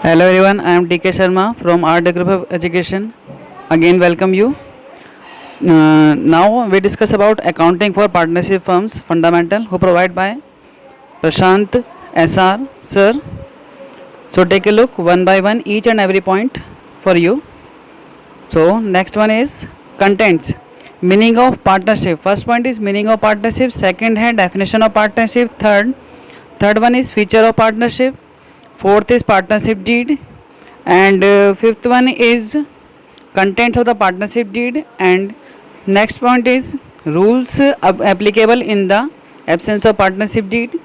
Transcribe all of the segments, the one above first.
Hello everyone, I am DK Sharma from Art Group of Education. Again, welcome you. Now we discuss about accounting for partnership firms fundamental who provide by Prashant SR sir. So take a look one by one each and every point for you. So next one is contents. Meaning of partnership. First point is meaning of partnership. Second है definition of partnership. Third one is feature of partnership. Fourth is partnership deed, and fifth one is contents of the partnership deed, and next point is rules applicable in the absence of partnership deed,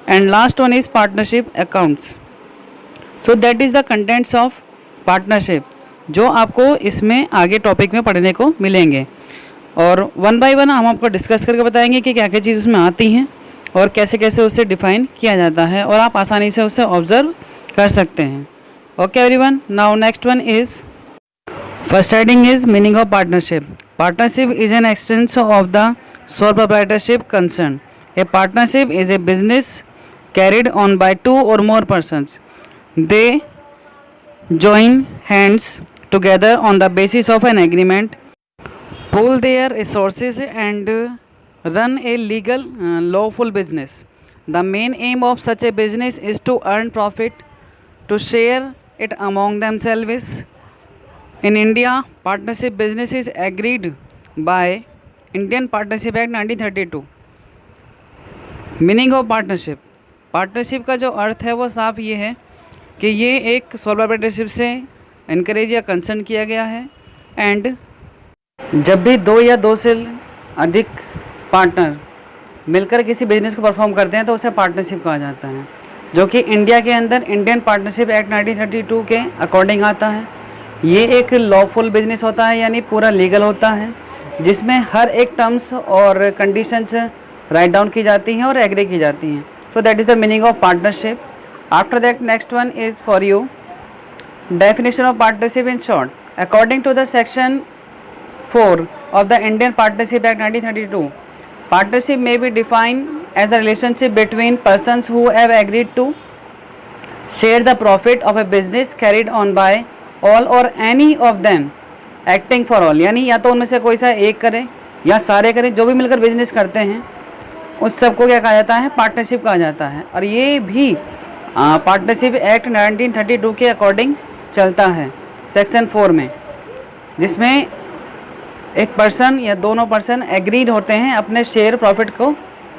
and last one is partnership accounts. So that is the contents of partnership जो आपको इसमें आगे topic में पढ़ने को मिलेंगे, और one by one हम आपको डिस्कस करके बताएंगे कि क्या क्या चीज़ उसमें आती हैं और कैसे कैसे उसे डिफ़ाइन किया जाता है और आप आसानी से उसे ऑब्ज़र्व कर सकते हैं. Okay everyone, now next one is first heading is meaning of partnership. Partnership is an expanse of the sole proprietorship concern. A partnership is a business carried on by two or more persons. They join hands together on the basis of an agreement, pool their resources and run a legal lawful business. The main aim of such a business is to earn profit, to share it among themselves. In India, partnership business is agreed by Indian Partnership Act 1932. Meaning of partnership. Partnership का जो अर्थ है वो साफ ये है कि ये एक सोल प्रोप्राइटरशिप से इनकरेज या कंसर्न किया गया है, एंड जब भी दो या दो से अधिक पार्टनर मिलकर किसी बिजनेस को परफॉर्म करते हैं तो उसे पार्टनरशिप कहा जाता है, जो कि इंडिया के अंदर इंडियन पार्टनरशिप एक्ट 1932 के अकॉर्डिंग आता है. ये एक लॉफुल बिजनेस होता है, यानी पूरा लीगल होता है, जिसमें हर एक टर्म्स और कंडीशंस राइट डाउन की जाती हैं और एग्री की जाती हैं. So that is the meaning of partnership. After that next one is for you definition of partnership in short. According to the section 4 of the Indian Partnership Act 1932, partnership may be defined as the relationship between persons who have agreed to share the profit of a business carried on by all or any of them acting for all. यानी या तो उनमें से कोई सा एक करे या सारे करें, जो भी मिलकर बिजनेस करते हैं उस सबको क्या कहा जाता है, पार्टनरशिप कहा जाता है. और ये भी पार्टनरशिप एक्ट 1932 के अकॉर्डिंग चलता है सेक्शन 4 में, जिसमें एक पर्सन या दोनों पर्सन एग्रीड होते हैं अपने शेयर प्रॉफिट को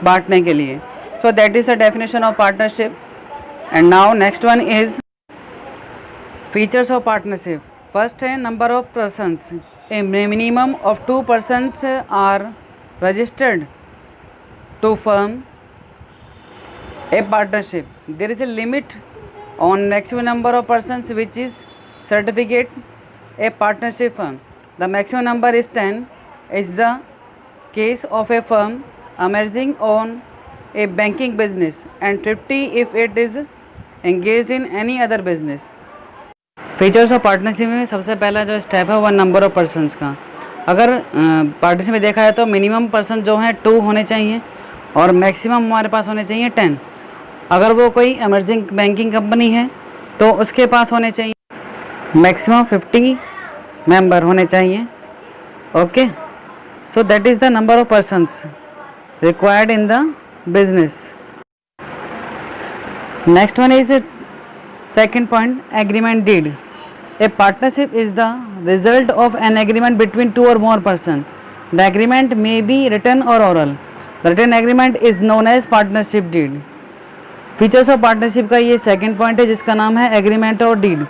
बांटने के लिए. So that is the definition of partnership. And now next one is features of partnership. First है number of persons. A minimum of 2 persons are registered to form a partnership. There is a limit on maximum number of persons which is certificate a partnership firm. The maximum number is 10 is the case of a firm emerging on a banking business, and 50 if it is engaged in any other business. Features of partnership में सबसे पहला जो step है वो number of persons का. अगर partnership में देखा है तो मिनिमम पर्सन जो है 2 होने चाहिए और मैक्सिमम हमारे पास होने चाहिए 10. अगर वो कोई एमर्जिंग बैंकिंग कंपनी है तो उसके पास होने चाहिए मैक्सिमम 50 मेंबर होने चाहिए. Okay, so that is the number of persons required in the business. Next one is second point, agreement deed. A partnership is the result of an agreement between 2 or more person. The agreement may be written or oral. The written agreement is known as partnership deed. Features of partnership का ये second point है, जिसका नाम है agreement और deed.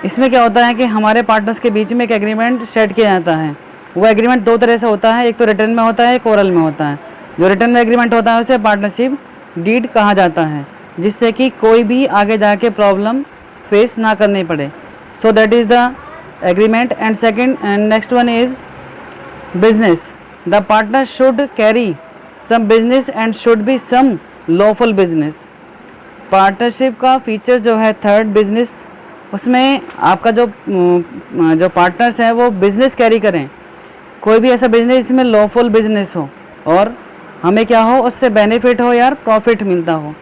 इसमें क्या होता है कि हमारे पार्टनर्स के बीच में एक एग्रीमेंट सेट किया जाता है. वो एग्रीमेंट 2 तरह से होता है, एक तो रिटन में होता है, एक ओरल में होता है. जो रिटन में एग्रीमेंट होता है उसे पार्टनरशिप डीड कहा जाता है, जिससे कि कोई भी आगे जाके प्रॉब्लम फेस ना करनी पड़े. So that is the agreement. And second and next one is business. The partner should carry some business and should be some lawful business. Partnership का फीचर जो है थर्ड, बिजनेस, उसमें आपका जो पार्टनर्स हैं वो बिज़नेस कैरी करें, कोई भी ऐसा बिजनेस जिसमें लॉफुल बिजनेस हो और हमें क्या हो, उससे बेनिफिट हो यार, प्रॉफिट मिलता हो,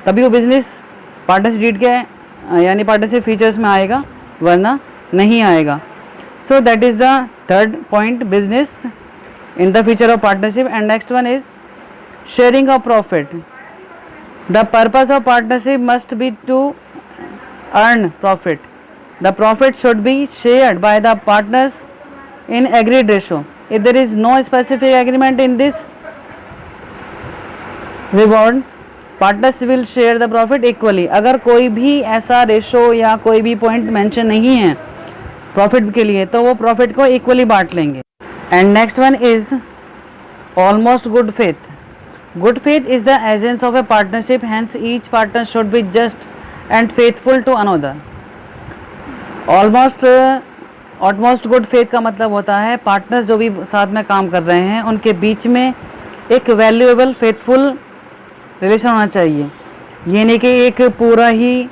तभी वो बिज़नेस पार्टनरशिप डीड के यानी पार्टनरशिप फीचर्स में आएगा, वरना नहीं आएगा। So that is the third point, business in the feature of partnership. And next one is sharing of profit. The purpose of partnership must be to earn profit. The profit should be shared by the partners in agreed ratio. If there is no specific agreement in this reward, partners will share the profit equally. अगर कोई भी ऐसा ratio या कोई भी point mention नहीं है profit के लिए, तो वो प्रॉफिट को इक्वली बांट लेंगे। And next one is almost good faith. Good faith is the essence of a partnership, hence each partner should be just and faithful to another. Almost good faith का मतलब होता है पार्टनर्स जो भी साथ में काम कर रहे हैं उनके बीच में एक वैल्यूएबल फेथफुल रिलेशन होना चाहिए। ये नहीं कि एक पूरा ही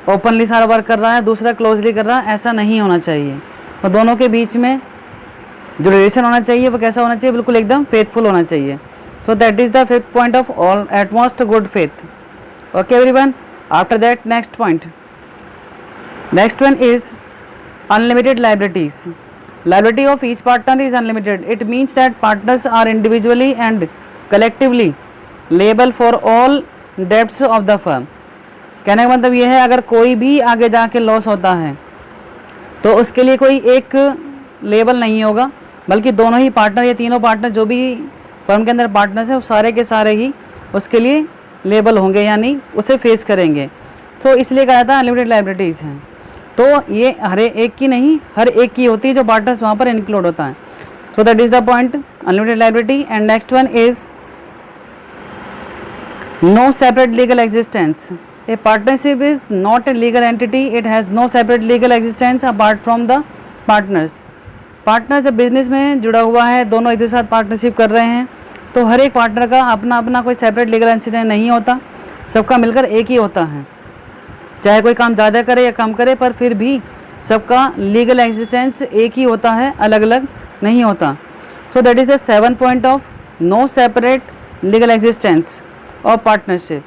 ओपनली सारा वर्क कर रहा है, दूसरा क्लोजली कर रहा है, ऐसा नहीं होना चाहिए। तो दोनों के बीच में जो रिलेशन होना चाहिए वो कैसा होना चाहिए, बिल्कुल एकदम फेथफुल होना चाहिए। So that is the fifth point of all utmost good faith. Okay everyone, after that next point, next one is unlimited liabilities. Liability of each partner is unlimited. It means that partners are individually and collectively liable for all debts of the firm. कहने का मतलब ये है अगर कोई भी आगे जाके लॉस होता है तो उसके लिए कोई एक लेबल नहीं होगा, बल्कि दोनों ही पार्टनर या तीनों पार्टनर जो भी फर्म के अंदर पार्टनर्स हैं वो सारे के सारे ही उसके लिए लेबल होंगे, यानी उसे फेस करेंगे। तो इसलिए कहा जाता है अनलिमिटेड लाइबिलिटीज़ हैं। तो ये हर एक की नहीं, हर एक की होती है जो पार्टनर्स वहाँ पर इंक्लूड होता है। So that is the point, unlimited liability. And next one is no separate legal existence. A partnership is not a legal entity, it has no separate legal existence apart from the partners. Partner जब business में जुड़ा हुआ है, दोनों एक दूसरे साथ partnership कर रहे हैं, तो हर एक पार्टनर का अपना अपना कोई सेपरेट लीगल एंटिटी नहीं होता, सबका मिलकर एक ही होता है। चाहे कोई काम ज़्यादा करे या कम करे, पर फिर भी सबका लीगल एग्जिस्टेंस एक ही होता है, अलग अलग नहीं होता। So that is the seven point of no separate legal existence of partnership,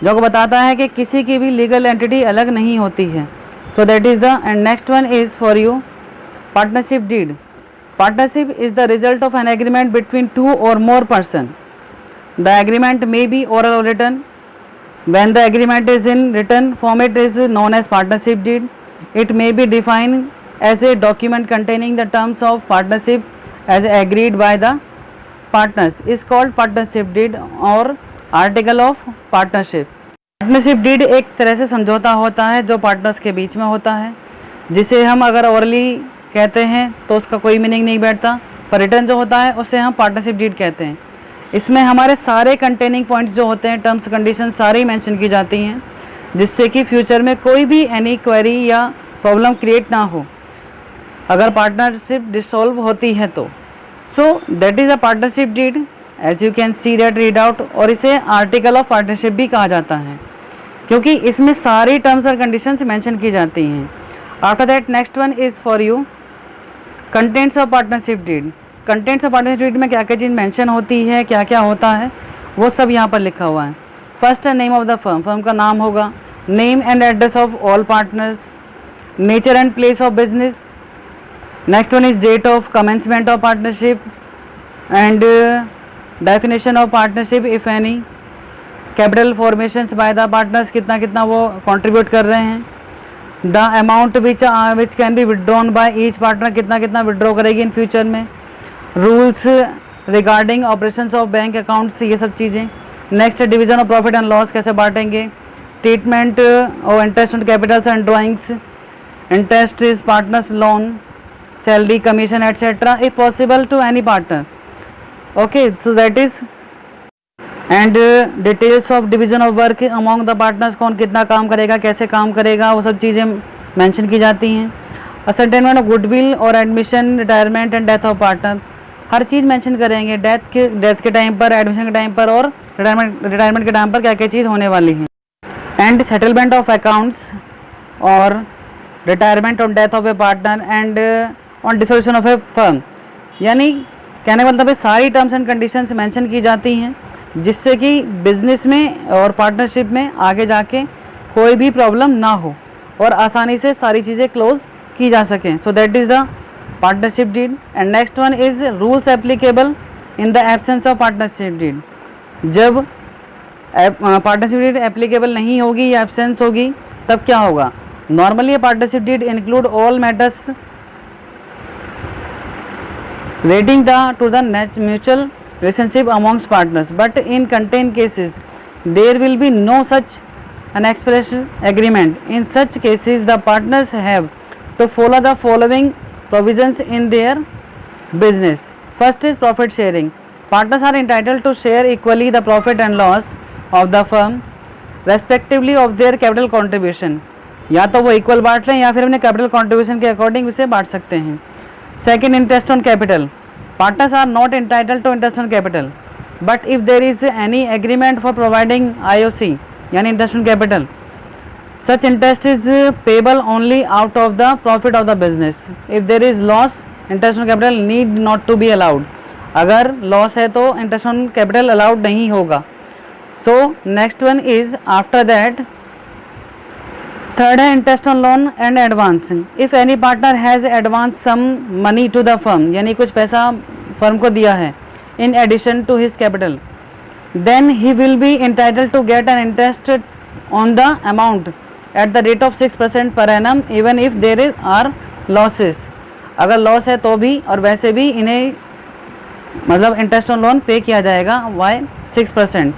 जो को बताता है कि किसी की भी लीगल एंटिटी अलग नहीं होती है। So that is the end next one is for you partnership deed. Partnership is the result of an agreement between two or more person. The agreement may be oral or written. When the agreement is in written form, it is known as partnership deed. It may be defined as a document containing the terms of partnership as agreed by the partners. Is called partnership deed or article of partnership. Partnership deed एक तरह से समझौता होता है जो partners के बीच में होता है, जिसे हम अगर ओरली कहते हैं तो उसका कोई मीनिंग नहीं बैठता, पर रिटर्न जो होता है उसे हम पार्टनरशिप डीड कहते हैं। इसमें हमारे सारे कंटेनिंग पॉइंट्स जो होते हैं, टर्म्स कंडीशन सारी ही मेंशन की जाती हैं, जिससे कि फ्यूचर में कोई भी एनी क्वेरी या प्रॉब्लम क्रिएट ना हो अगर पार्टनरशिप डिसॉल्व होती है तो। So that is a partnership deed, as you can see that read out. और इसे आर्टिकल ऑफ पार्टनरशिप भी कहा जाता है क्योंकि इसमें सारी टर्म्स और कंडीशंस मेंशन की जाती हैं। After that next one is for you contents of partnership deed. Contents of partnership deed में क्या क्या चीज़ मेंशन होती है, क्या क्या होता है, वो सब यहाँ पर लिखा हुआ है। फर्स्ट है name of the firm, firm का नाम होगा, name and address of all partners, nature and place of business. Next one is date of commencement of partnership and definition of partnership if any, capital formations by the partners, कितना कितना वो contribute कर रहे हैं, the amount which can be withdrawn by each partner, कितना कितना withdraw करेगी in future में, rules regarding operations of bank accounts, ये सब चीज़ें। Next division of profit and loss, कैसे बांटेंगे, treatment of interest on capitals and drawings, interest is partners loan, salary commission etcetera if possible to any partner. Okay, so that is and details of division of work among the partners, कौन कितना काम करेगा, कैसे काम करेगा, वो सब चीज़ें मेंशन की जाती हैं। असेंटेनमेंट ऑफ गुडविल और admission, retirement and death of partner, her cheese mention करेंगे, डेथ के टाइम पर, एडमिशन के टाइम पर और रिटायरमेंट के टाइम पर क्या क्या चीज़ होने वाली है। एंड सेटलमेंट ऑफ अकाउंट्स और retirement on death of A partner and on dissolution of A firm, यानी कहने का मतलब है सारी टर्म्स एंड कंडीशंस मेंशन की जाती हैं, जिससे कि बिजनेस में और पार्टनरशिप में आगे जाके कोई भी प्रॉब्लम ना हो और आसानी से सारी चीज़ें क्लोज की जा सकें. So that is the partnership deed. And next one is rules applicable in the absence of partnership deed. जब पार्टनरशिप डीड एप्लीकेबल नहीं होगी या एब्सेंस होगी तब क्या होगा. Normally partnership deed include all matters relating to the mutual relationship amongst partners, but in contained cases there will be no such an express agreement. In such cases the partners have to follow the following provisions in their business. First is profit sharing. Partners are entitled to share equally the profit and loss of the firm respectively of their capital contribution. या तो वो equal बांट लें या फिर अपने capital contribution के according उसे बांट सकते हैं. Second, interest on capital. Partners are not entitled to interest on capital, but if there is any agreement for providing IOC, यानी interest on capital, such interest is payable only out of the profit of the business. If there is loss, interest on capital need not to be allowed. अगर loss है तो interest on capital allowed नहीं होगा. So next one is after that. Third है interest on loan and advance. If any partner has advanced some money to the firm, यानी कुछ पैसा firm को दिया है in addition to his capital, then he will be entitled to get an interest on the amount at the rate of 6% per annum even if there are losses. अगर loss है तो भी और वैसे भी इन्हें मतलब इंटरेस्ट ऑन लोन पे किया जाएगा. वाई 6%.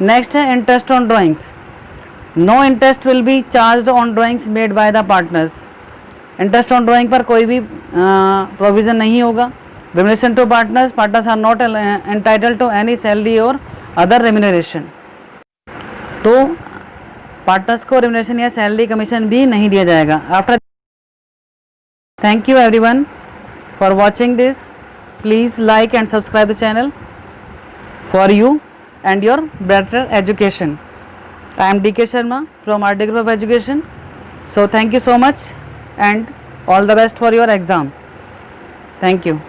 नेक्स्ट है interest on drawings. No interest will be charge on drawings made by the partners. Interest on drawing पर कोई भी प्रोविज़न नहीं होगा. Remuneration to partners. Partners are not entitled to any salary और अदर रेम्युनरेशन. तो partners को remuneration या salary commission भी नहीं दिया जाएगा. After thank you everyone for watching this. Please like and subscribe the channel for you and your better education. I am DK Sharma from RD Group of Education. So thank you so much and all the best for your exam. Thank you.